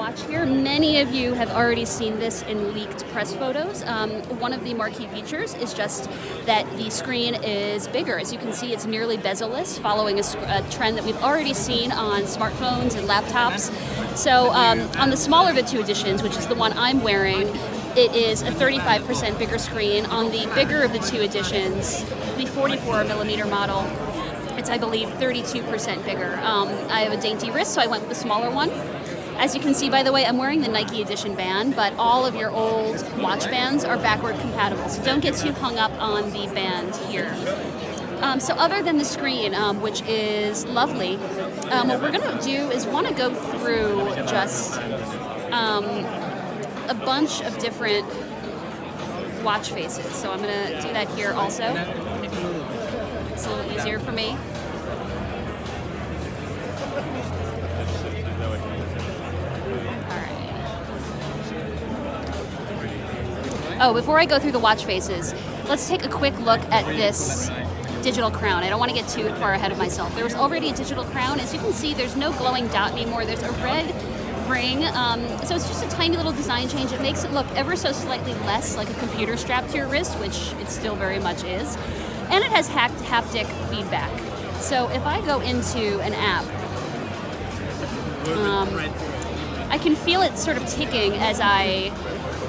watch here. Many of you have already seen this in leaked press photos. One of the marquee features is just that the screen is bigger. As you can see, it's nearly bezel-less, following a trend that we've already seen on smartphones and laptops. So on the smaller of the 2 editions, which is the one I'm wearing, it is a 35% bigger screen. On the bigger of the 2 editions, the 44mm model, it's, I believe, 32% bigger. I have a dainty wrist, so I went with the smaller one. As you can see, by the way, I'm wearing the Nike Edition band, but all of your old watch bands are backward compatible, so don't get too hung up on the band here. So other than the screen, which is lovely, what we're going to do is want to go through just a bunch of different watch faces. So I'm going to do that here also. It's a little easier for me. Oh, before I go through the watch faces, let's take a quick look at this digital crown. I don't want to get too far ahead of myself. There was already a digital crown. As you can see, there's no glowing dot anymore. There's a red ring. So it's just a tiny little design change. It makes it look ever so slightly less like a computer strapped to your wrist, which it still very much is. And it has haptic feedback. So if I go into an app, I can feel it sort of ticking as I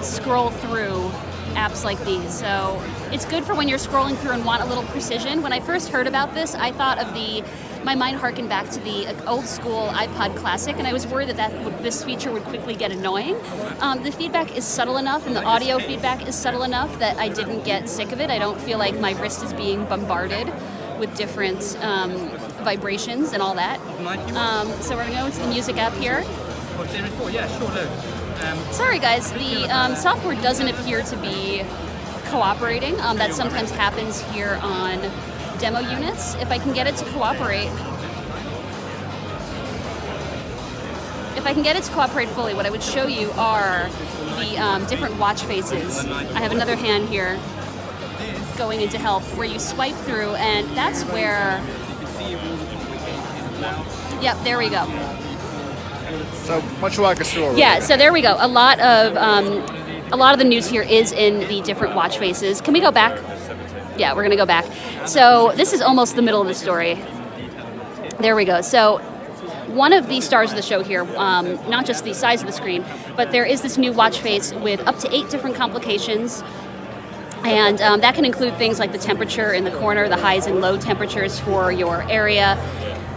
scroll through apps like these. So it's good for when you're scrolling through and want a little precision. When I first heard about this, I thought of my mind harkened back to the old school iPod Classic, and I was worried that this feature would quickly get annoying. The feedback is subtle enough, and the audio feedback is subtle enough that I didn't get sick of it. I don't feel like my wrist is being bombarded with different vibrations and all that. So we're going to go into the music app here. Sorry guys, the software doesn't appear to be cooperating. That sometimes happens here on demo units. If I can get it to cooperate, fully, what I would show you are the different watch faces. I have another hand here going into help where you swipe through, and that's where, yep, there we go. So much like a store. Yeah, so there we go. A lot of the news here is in the different watch faces. Can we go back? Yeah, we're going to go back. So this is almost the middle of the story. There we go. So one of the stars of the show here, not just the size of the screen, but there is this new watch face with up to 8 different complications. And that can include things like the temperature in the corner, the highs and low temperatures for your area.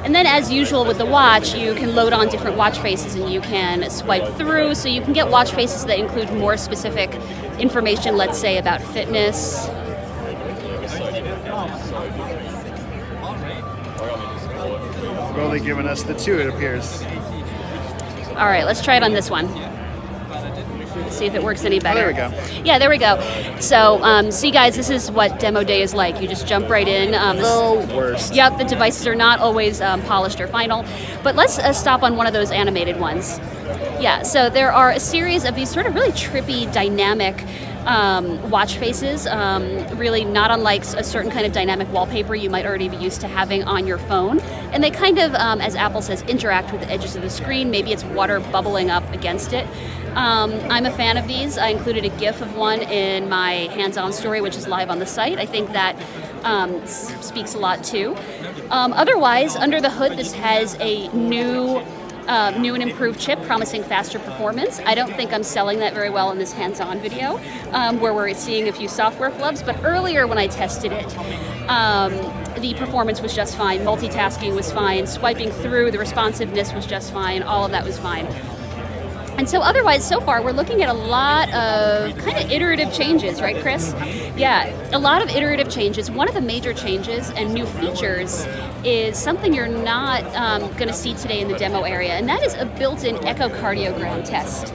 And then, as usual with the watch, you can load on different watch faces and you can swipe through. So you can get watch faces that include more specific information, let's say about fitness. They've only given us the 2, it appears. All right, let's try it on this one. See if it works any better. Oh, there we go. Yeah, there we go. So, see guys, this is what demo day is like. You just jump right in. The worst. Yep, the devices are not always polished or final. But let's stop on one of those animated ones. Yeah, so there are a series of these sort of really trippy, dynamic watch faces, really not unlike a certain kind of dynamic wallpaper you might already be used to having on your phone. And they kind of, as Apple says, interact with the edges of the screen. Maybe it's water bubbling up against it. I'm a fan of these. I included a GIF of one in my hands-on story, which is live on the site. I think that speaks a lot too. Otherwise, under the hood, this has a new and improved chip promising faster performance. I don't think I'm selling that very well in this hands-on video, where we're seeing a few software flubs, but earlier when I tested it, the performance was just fine, multitasking was fine, swiping through, the responsiveness was just fine, all of that was fine. And so otherwise, so far, we're looking at a lot of kind of iterative changes, right, Chris? Yeah, a lot of iterative changes. One of the major changes and new features is something you're not going to see today in the demo area, and that is a built-in echocardiogram test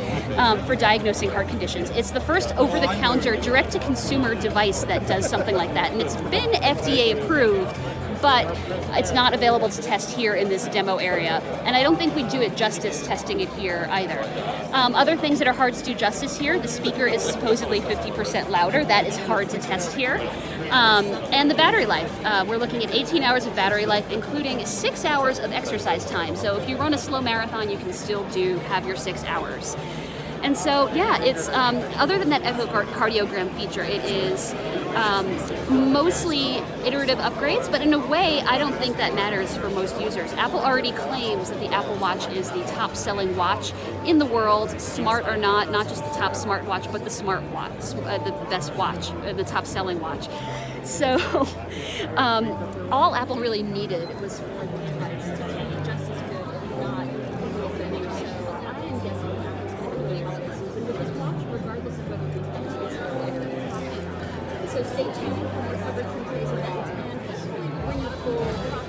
for diagnosing heart conditions. It's the first over-the-counter, direct-to-consumer device that does something like that, and it's been FDA approved, but it's not available to test here in this demo area. And I don't think we do it justice testing it here either. Other things that are hard to do justice here, the speaker is supposedly 50% louder. That is hard to test here. And the battery life. We're looking at 18 hours of battery life, including 6 hours of exercise time. So if you run a slow marathon, you can still have your 6 hours. And so, yeah, it's other than that echocardiogram feature, it is mostly iterative upgrades, but in a way, I don't think that matters for most users. Apple already claims that the Apple Watch is the top-selling watch in the world, smart or not just the top smart watch, but the smart watch, the best watch, the top-selling watch. So, all Apple really needed was for the device to be just as good, if not a little bit better. So, I am guessing regardless of whether the event is live. So stay tuned for more coverage from today's event and bring you full